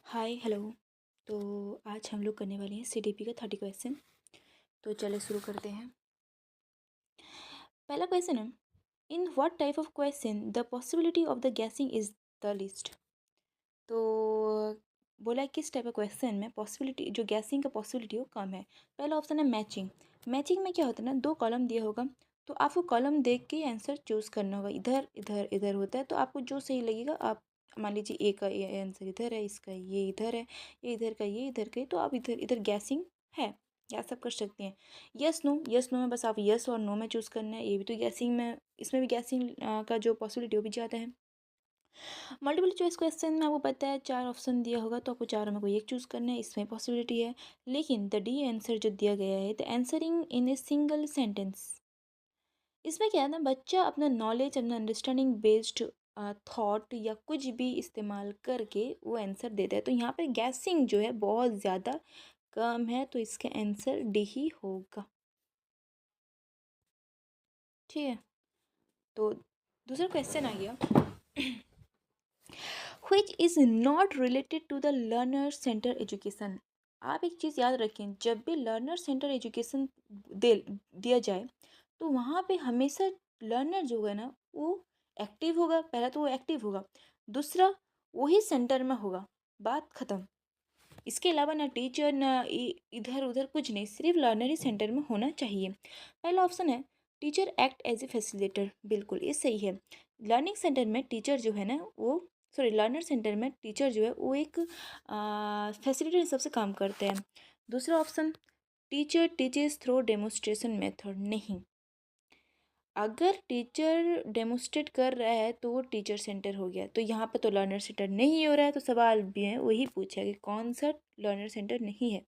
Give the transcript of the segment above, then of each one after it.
Hi hello. तो आज हम लोग करने वाले हैं सीडीपी का 30 क्वेश्चन। तो चले शुरू करते हैं। पहला क्वेश्चन है, in what type of question the possibility of the guessing is the list. तो बोला है किस टाइप ऑफ क्वेश्चन में पॉसिबिलिटी जो गैसिंग का पॉसिबिलिटी हो कम है। पहला ऑप्शन है मैचिंग। मैचिंग में क्या होता है ना, दो कॉलम दिया होगा तो आपको कॉलम देख के आंसर चूज़ करना होगा। इधर इधर इधर होता है तो आपको जो सही लगेगा आप मान लीजिए ए का ये आंसर इधर है, इसका ये इधर है, ये इधर का ये इधर का है, तो आप इधर इधर गैसिंग है या सब कर सकते हैं। यस नो में बस आप यस और नो में चूज़ करना है। ये भी तो गैसिंग में, इसमें भी गैसिंग का जो पॉसिबिलिटी वो भी ज़्यादा है। मल्टीपल चॉइस क्वेश्चन में आपको पता है 4 ऑप्शन दिया होगा तो आपको चारों में कोई एक चूज़ करना है, इसमें पॉसिबिलिटी है। लेकिन द डी आंसर जो दिया गया है, the answering in a single sentence, इसमें क्या है ना, बच्चा अपना नॉलेज अपना अंडरस्टैंडिंग बेस्ड थॉट या कुछ भी इस्तेमाल करके वो आंसर देता है। तो यहाँ पे गैसिंग जो है बहुत ज़्यादा कम है, तो इसका आंसर डी ही होगा। ठीक है, तो दूसरा क्वेश्चन आ गया, which is not related to the learner center education। आप एक चीज़ याद रखें, जब भी लर्नर सेंटर एजुकेशन दे दिया जाए तो वहाँ पे हमेशा लर्नर जो है ना वो एक्टिव होगा। पहला तो वो एक्टिव होगा, दूसरा वही सेंटर में होगा, बात ख़त्म। इसके अलावा ना टीचर ना इधर उधर कुछ नहीं, सिर्फ लर्नर ही सेंटर में होना चाहिए। पहला ऑप्शन है teacher act as a facilitator, बिल्कुल ये सही है। लर्निंग सेंटर में टीचर जो है ना वो, सॉरी लर्नर सेंटर में टीचर जो है वो एक फैसिलिटेटर हिसाब से काम करते हैं। दूसरा option teacher teachers through demonstration method, नहीं। अगर टीचर डेमोस्ट्रेट कर रहा है तो वो टीचर सेंटर हो गया, तो यहाँ पे तो लर्नर सेंटर नहीं हो रहा है, तो सवाल भी है वही पूछा कि कौन सा लर्नर सेंटर नहीं है।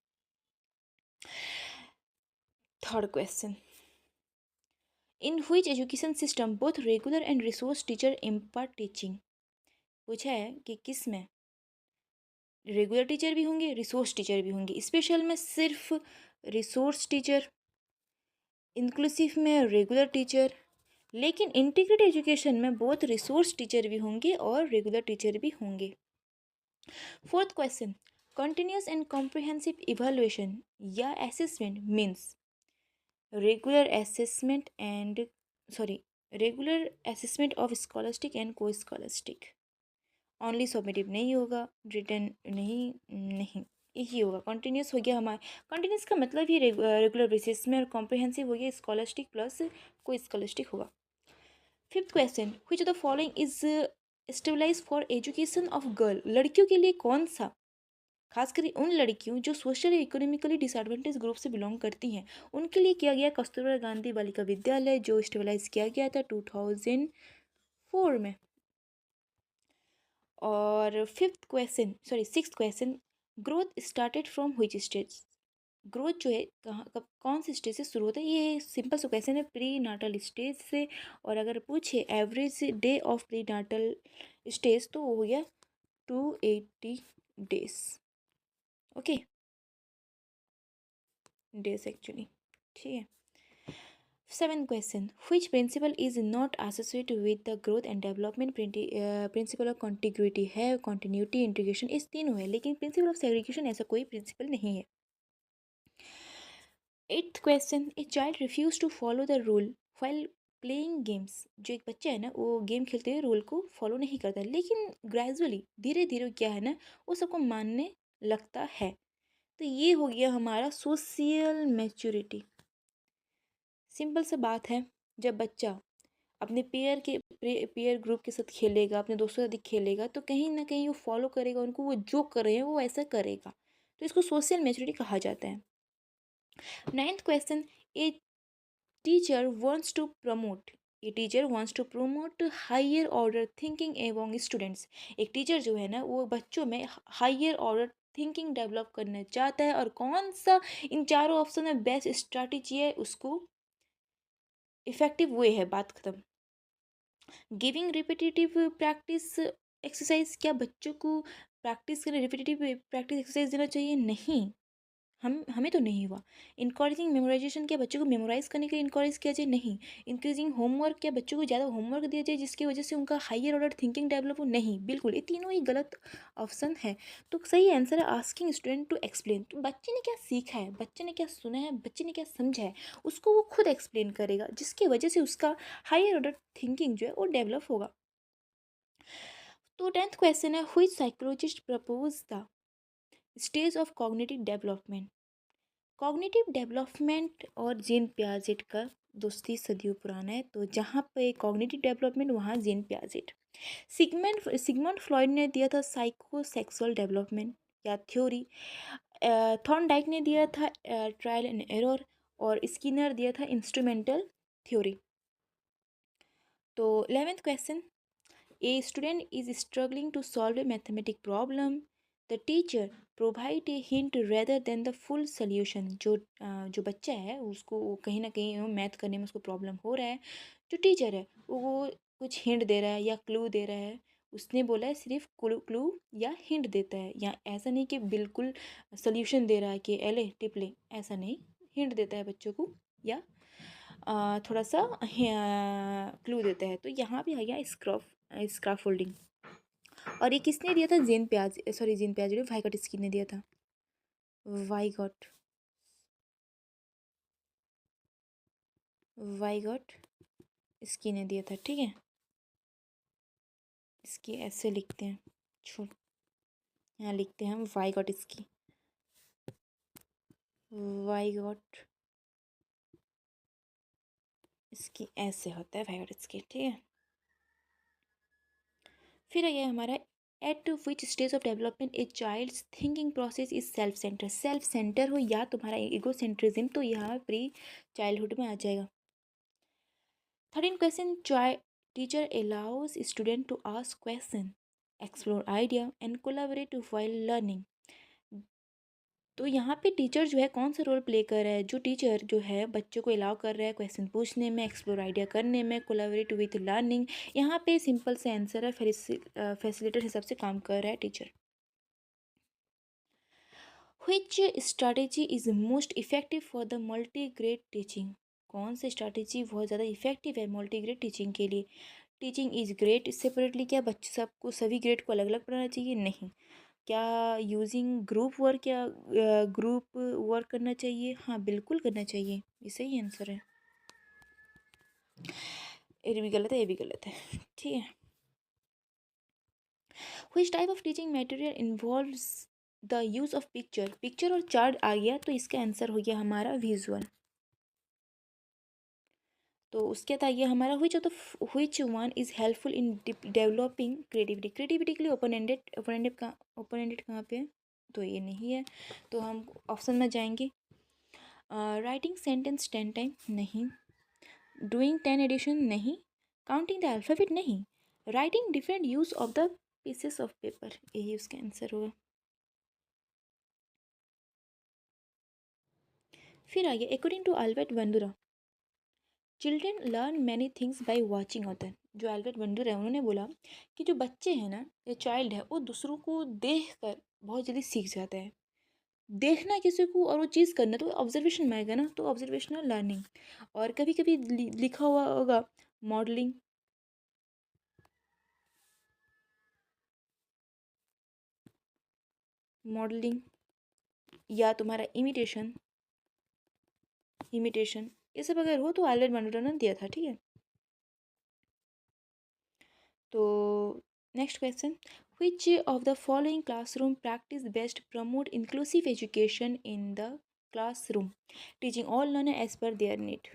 Third question, in which education system both regular and resource teacher impart teaching, पूछा है कि किस में रेगुलर टीचर भी होंगे रिसोर्स टीचर भी होंगे। स्पेशल में सिर्फ रिसोर्स टीचर, इंक्लूसिव में रेगुलर टीचर, लेकिन इंटीग्रेटेड एजुकेशन में बहुत रिसोर्स टीचर भी होंगे और रेगुलर टीचर भी होंगे। Fourth question, continuous and comprehensive evaluation या assessment means regular assessment and regular assessment of scholastic and coscholastic. Only summative नहीं होगा, रिटर्न नहीं, नहीं एक ही होगा। कंटिन्यूस हो गया हमारा, कंटिन्यूस का मतलब ही रेगुलर बेसिस में, और कॉम्प्रिहेंसिव हो गया स्कॉलस्टिक प्लस को स्कॉलस्टिक होगा। Fifth question, which of the following is stabilize for education of girl, लड़कियों के लिए कौन सा, खासकर उन लड़कियों जो सोशल इकोनॉमिकली डिसएडवांटेज ग्रुप से बिलोंग करती हैं, उनके लिए किया गया कस्तूरबा गांधी बालिका विद्यालय, जो स्टेबलाइज किया गया था 2004 में। और sixth question, growth started from which stage, growth जो है कहाँ कब कौन से स्टेज से शुरू होता है। ये सिंपल सा क्वेश्चन है, प्री नाटल स्टेज से। और अगर पूछे average day of pre natal stage तो वो हो गया 280 डेज, ओके डेज एक्चुअली। ठीक है, seven question, which principle is not associated with the growth and development, principle of contiguity है, कॉन्टिन्यूटी इंटीग्रेशन, इस तीनों है, लेकिन प्रिंसिपल ऑफ सेग्रीगेशन ऐसा कोई प्रिंसिपल नहीं है। Eighth question, a child refuse to follow the rule while playing games, जो एक बच्चा है ना वो गेम खेलते हुए रूल को फॉलो नहीं करता, लेकिन ग्रेजुअली धीरे धीरे क्या है ना वो सबको मानने लगता है। तो ये हो गया हमारा सोशल मैच्योरिटी। सिंपल सा बात है, जब बच्चा अपने पेयर ग्रुप के साथ खेलेगा, अपने दोस्तों के साथ खेलेगा, तो कहीं ना कहीं वो फॉलो करेगा उनको, वो जो कर रहे हैं वो ऐसा करेगा, तो इसको सोशल मैच्योरिटी कहा जाता है। Ninth question, a teacher wants to promote, a teacher wants to promote higher order thinking among students, एक टीचर जो है ना वो बच्चों में हायर ऑर्डर थिंकिंग डेवलप करना चाहता है, और कौन सा इन चारों ऑप्शन में बेस्ट स्ट्रैटेजी है उसको इफेक्टिव वे है, बात खत्म। गिविंग रिपीटेटिव प्रैक्टिस एक्सरसाइज, क्या बच्चों को प्रैक्टिस करें रिपीटेटिव प्रैक्टिस एक्सरसाइज देना चाहिए, नहीं। हमें तो नहीं हुआ। इनकरेजिंग मेमोराइजेशन, क्या बच्चों को मेमोराइज़ करने के लिए इनकरेज किया जाए? नहीं। इंक्रीजिंग होमवर्क, क्या बच्चों को ज़्यादा होमवर्क दिया जाए जिसकी वजह से उनका हायर ऑर्डर थिंकिंग डेवलप हो? नहीं, बिल्कुल, ये तीनों ही गलत ऑप्शन है। तो सही आंसर है आस्किंग स्टूडेंट टू एक्सप्लेन। तो बच्चे ने क्या सीखा है, बच्चे ने क्या सुना है, बच्चे ने क्या समझा है, उसको वो खुद एक्सप्लेन करेगा, जिसकी वजह से उसका हायर ऑर्डर थिंकिंग जो है वो डेवलप होगा। तो 10th क्वेश्चन है, which psychologist propose the stage of cognitive development? Cognitive development और जीन पियाजेट का दोस्ती सदियों पुराना है। तो जहाँ पे कॉग्निटिव डेवलपमेंट, वहाँ जीन पियाजेट। सिगमंड फ्रॉइड ने दिया था साइकोसेक्सुअल डेवलपमेंट या थ्योरी। थॉर्नडाइक ने दिया था ट्रायल एंड एरर। और स्किनर दिया था इंस्ट्रूमेंटल थ्योरी। तो 11th question, A student is struggling to solve a mathematical problem. The teacher provide a hint rather than the full solution. जो बच्चा है उसको कहीं ना कहीं मैथ करने में उसको प्रॉब्लम हो रहा है, जो टीचर है वो कुछ हिंट दे रहा है या क्लू दे रहा है। उसने बोला है सिर्फ क्लू क्लू या हिंट देता है, या ऐसा नहीं कि बिल्कुल सोल्यूशन दे रहा है कि एले टिप ले, ऐसा नहीं। हिंट देता है बच्चों को, या थोड़ा सा क्लू देता है। तो यहाँ भी आ गया स्क्राफोल्डिंग। और ये किसने दिया था? जीन प्याज वाइगॉट स्किन ने दिया था। वाइगॉट वाइगॉट स्किन ने दिया था, ठीक है। इसकी ऐसे लिखते हैं, छोड़, यहाँ लिखते हैं हम वाइगॉट स्की, वाइगॉट इसकी ऐसे होता है वाइगॉट स्की, ठीक है। फिर आ गया हमारा, at which stage of development a child's thinking process is self centre हो या तुम्हारा ईगो सेंट्रिज्म, तो यहाँ प्री चाइल्डहुड में आ जाएगा। 13 क्वेश्चन, teacher allows student to ask question, explore idea and collaborate while learning. तो यहाँ पे टीचर जो है कौन सा रोल प्ले कर रहा है? जो टीचर जो है बच्चों को अलाउ कर रहा है क्वेश्चन पूछने में, एक्सप्लोर आइडिया करने में, कोलैबोरेट विथ लर्निंग। यहाँ पे सिंपल से आंसर है, फैसिलिटेटर हिसाब से काम कर रहा है teacher. Which strategy is most effective for the multi grade teaching? कौन सी स्ट्रैटेजी बहुत ज़्यादा इफेक्टिव है मल्टी ग्रेड टीचिंग के लिए? टीचिंग इज ग्रेड सेपरेटली, क्या बच्चे सबको सभी ग्रेड को अलग अलग पढ़ाना चाहिए? नहीं। क्या यूजिंग ग्रुप वर्क, या ग्रुप वर्क करना चाहिए? हाँ, बिल्कुल करना चाहिए, ये सही आंसर है। ये भी गलत है, ये भी गलत है, ठीक है। Which type of teaching material involves the use of picture? Picture और चार्ट आ गया, तो इसका आंसर हो गया हमारा विजुअल। तो उसके बाद आ गया हमारा which one is helpful in developing creativity? Creativity के लिए ओपन एंडेड कहाँ पे है? तो ये नहीं है, तो हम ऑप्शन में जाएंगे। राइटिंग सेंटेंस 10 टाइम, नहीं। डूइंग 10 एडिशन, नहीं। काउंटिंग द अल्फ़ाबेट, नहीं। Writing different use of the pieces of paper, यही उसका आंसर होगा। फिर आ गया, according to Albert Bandura, children learn many things by watching author. जो अल्बर्ट बंडूरा है उन्होंने बोला कि जो बच्चे हैं ना, या चाइल्ड है, वो दूसरों को देख कर बहुत जल्दी सीख जाता है। देखना किसी को और वो चीज़ करना, तो ऑब्जर्वेशन में आएगा ना, तो ऑब्जर्वेशनल लर्निंग। और कभी कभी लिखा हुआ होगा मॉडलिंग, मॉडलिंग, या तुम्हारा इमिटेशन, ये सब अगर हो तो एलन मंडोरा ने दिया था, ठीक है। तो next question, which of the following classroom practice best promote inclusive education in the classroom? Teaching all learner as per their need.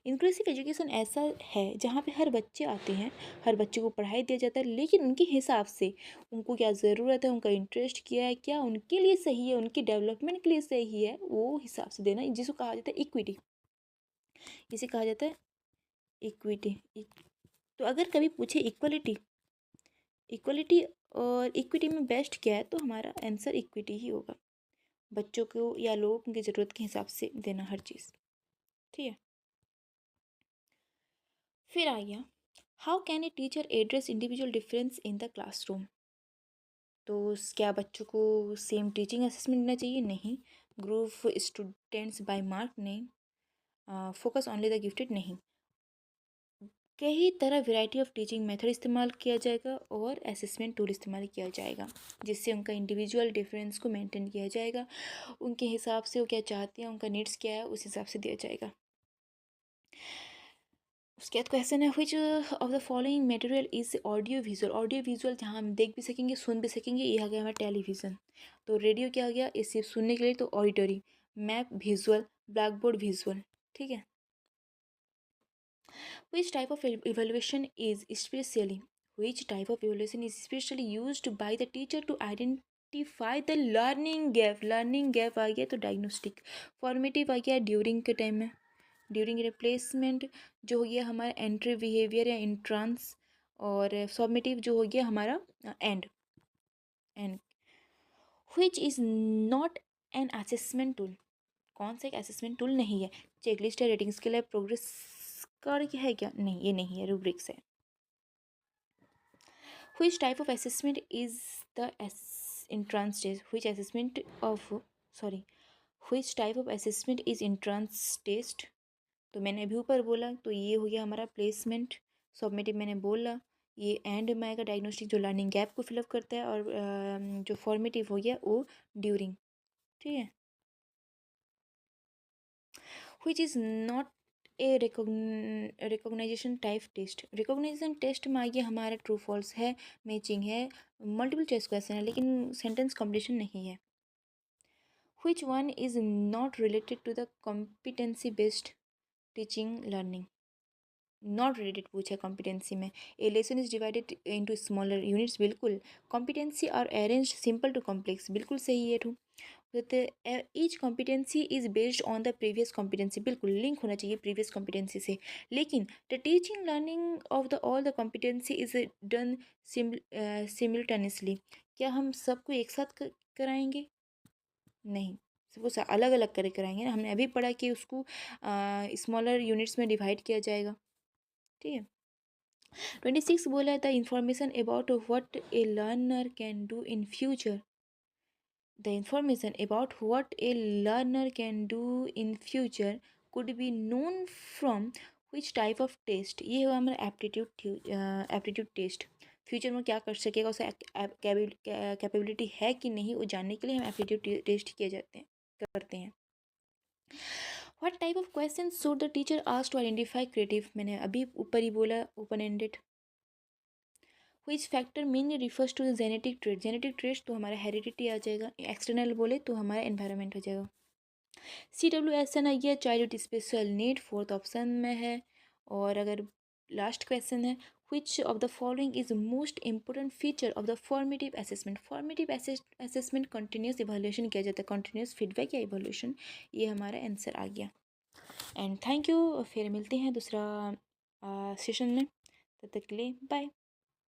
Inclusive education ऐसा है जहाँ पे हर बच्चे आते हैं, हर बच्चे को पढ़ाई दिया जाता है, लेकिन उनके हिसाब से उनको क्या ज़रूरत है, उनका इंटरेस्ट क्या है, क्या उनके लिए सही है, उनकी डेवलपमेंट के लिए सही है, वो हिसाब से देना, जिसको कहा जाता है इक्विटी। इसे कहा जाता है इक्विटी। तो अगर कभी पूछे इक्वलिटी, इक्वलिटी और इक्विटी में बेस्ट क्या है, तो हमारा आंसर इक्विटी ही होगा। बच्चों को या लोगों की ज़रूरत के हिसाब से देना हर चीज़, ठीक है। फिर आ गया, how can a teacher address individual difference in the classroom? तो क्या बच्चों को सेम टीचिंग असेसमेंट देना चाहिए? नहीं। ग्रुप स्टूडेंट्स बाय मार्क ने फोकस ऑनली द गिफ्टेड नहीं। कई तरह वैरायटी ऑफ टीचिंग मेथड इस्तेमाल किया जाएगा और असेसमेंट टूल इस्तेमाल किया जाएगा, जिससे उनका इंडिविजुअल डिफरेंस को मेंटेन किया जाएगा। उनके हिसाब से वो क्या चाहते हैं, उनका नीड्स क्या है, उस हिसाब से दिया जाएगा। उसके बाद क्वेश्चन है which of the following material is audio visual. Audio visual जहाँ हम देख भी सकेंगे, सुन भी सकेंगे, ये आ गया हमारा टेलीविज़न। तो रेडियो क्या आ गया, ये सिर्फ सुनने के लिए, तो auditory. Map visual, black board visual. ठीक है। Which type of evaluation is specially used by the teacher to identify the learning gap? Learning gap आ गया तो diagnostic। Formative आ गया ड्यूरिंग के टाइम में। ड्यूरिंग रिप्लेसमेंट जो हो गया हमारा एंट्री बिहेवियर या इंट्रांस, और फॉर्मेटिव जो हो गया हमारा and. Which is not an assessment tool? कौन सा एक असेसमेंट टूल नहीं है? चेकलिस्ट है, रेटिंग स्केल है, प्रोग्रेस कार्ड है क्या? नहीं, ये नहीं है, रूब्रिक्स है। Which type of assessment is the entrance test? Which type of assessment is entrance test? तो मैंने अभी ऊपर बोला, तो ये हो गया हमारा प्लेसमेंट। सबमिटिव मैंने बोला, ये एंड में आएगा डायग्नोस्टिक जो लर्निंग गैप को फिलअप करता है, और जो फॉर्मेटिव हो गया वो ड्यूरिंग। ठीक है। which is not a recognition type test. Recognition test में आइए हमारा ट्रू फॉल्स है, मैचिंग है, मल्टीपल चॉइस क्वेश्चन है, लेकिन सेंटेंस कॉम्पिटिशन नहीं है। which one is not related to the competency based teaching learning? Not related पूछा कॉम्पिटेंसी में। A lesson is divided into smaller units, बिल्कुल। Competency are arranged simple to complex, बिल्कुल सही है। To each competency is based on the previous competency, बिल्कुल link होना चाहिए previous competency से। लेकिन the teaching learning of the all the competency is done simultaneously. क्या हम सबको एक साथ कराएंगे? नहीं, सबको अलग अलग करके कराएंगे ना। हमने अभी पढ़ा कि उसको स्मॉलर यूनिट्स में डिवाइड किया जाएगा। ठीक है। 26 बोला है the information about what a learner can do in future. The information about what a learner can do in future could be known from which type of test. ये हुआ हमारा एप्टीट्यूड टेस्ट। फ्यूचर में क्या कर सकेगा, उसे capability है कि नहीं, वो जानने के लिए हम एप्टीट्यूड टेस्ट किए जाते हैं, करते हैं। What type of questions should the teacher ask to identify creative? मैंने अभी ऊपर ही बोला, open ended. Which factor mainly refers to the genetic trait? Genetic trait तो हमारा हेरिडिटी आ जाएगा। एक्सटर्नल बोले तो हमारा एनवायरनमेंट हो जाएगा। CWSN आ गया, child special need, fourth option में है। और अगर लास्ट क्वेश्चन है which of the following is most important feature of the formative assessment? formative assessment continuous evaluation किया जाता है, कंटिन्यूस फीडबैक या इवैल्यूएशन। ये हमारा आंसर आ गया। And thank you. फिर मिलते हैं दूसरा सेशन में, तब तक के लिए बाय।